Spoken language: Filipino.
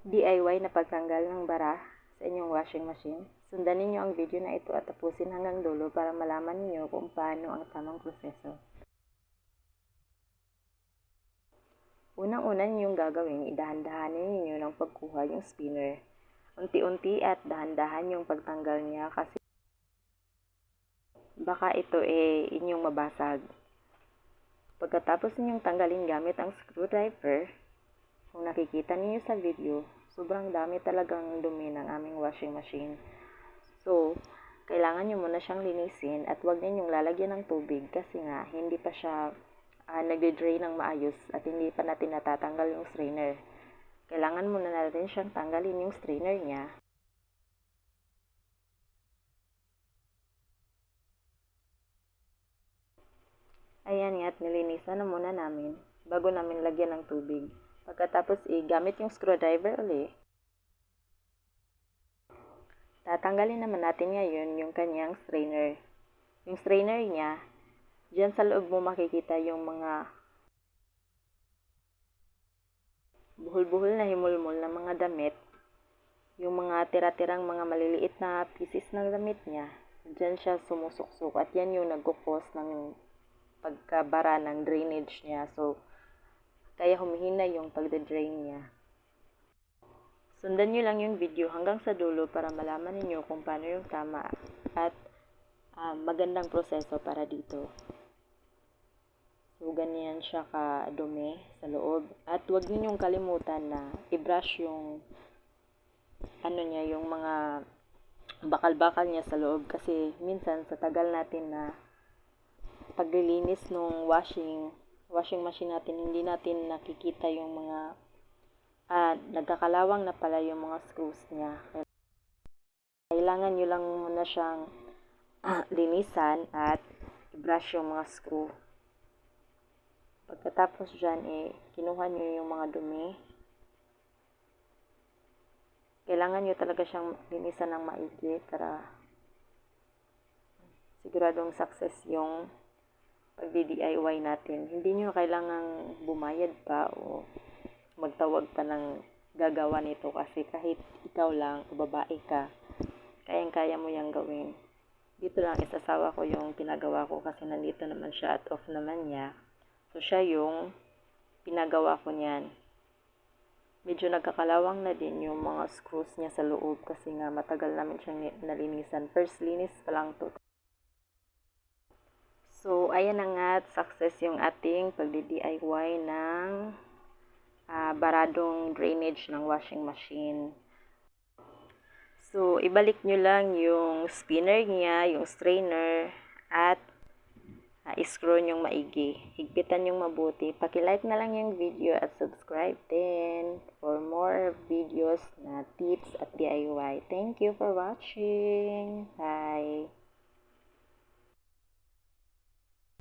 DIY na pagtanggal ng bara sa inyong washing machine. Sundan ninyo ang video na ito at tapusin hanggang dulo para malaman ninyo kung paano ang tamang proseso. Unang-una ninyong gagawin, idahan-dahanin ninyo ng pagkuha yung spinner. Unti-unti at dahan-dahan yung pagtanggal niya kasi baka ito inyong mabasag. Pagkatapos ninyong tanggalin gamit ang screwdriver, kung nakikita niyo sa video, sobrang dami talagang dumi ng aming washing machine. So, kailangan nyo muna siyang linisin at huwag ninyong lalagyan ng tubig kasi nga hindi pa siya nagde-drain ng maayos at hindi pa natin natatanggal yung strainer. Kailangan muna natin siyang tanggalin yung strainer niya. Ayan nga at nilinisan na muna namin bago namin lagyan ng tubig. Pagkatapos gamit yung screwdriver ulit. Tatanggalin naman natin ngayon yung kanyang strainer. Yung strainer niya, dyan sa loob mo makikita yung mga buhol-buhol na himulmol na mga damit. Yung mga tira-tirang mga maliliit na pieces ng damit niya, dyan siya sumusuksok at yan yung nagkukos ng pagkabara ng drainage niya. So, kaya humihina yung pagde-drain niya. Sundan nyo lang yung video hanggang sa dulo para malaman niyo kung paano yung tama at magandang proseso para dito. So, ganyan siya kadumi sa loob. At huwag ninyong kalimutan na i-brush yung yung mga bakal-bakal niya sa loob kasi minsan sa tagal natin na paglilinis ng washing machine natin, hindi natin nakikita yung mga nagkakalawang na pala yung mga screws niya. Kailangan nyo lang muna siyang linisan at i-brush yung mga screw. Pagkatapos dyan, kinuha nyo yung mga dumi. Kailangan nyo talaga siyang linisan ng maigi para siguradong success yung pagdi-DIY natin. Hindi nyo kailangang bumayad pa o magtawag pa ng gagawa nito kasi kahit ikaw lang o babae ka, kayang-kaya mo yang gawin. Dito lang isasawa ko yung pinagawa ko kasi nandito naman siya at off naman niya. So, siya yung pinagawa ko niyan. Medyo nagkakalawang na din yung mga screws niya sa loob kasi nga matagal namin siyang nalinisan. First linis pa lang to. So, ayan na nga at success yung ating pagdi-DIY ng baradong drainage ng washing machine. So, ibalik nyo lang yung spinner niya, yung strainer, at i-screw nyong maigi. Higpitan nyong mabuti. Paki-like na lang yung video at subscribe din for more videos na tips at DIY. Thank you for watching. Bye!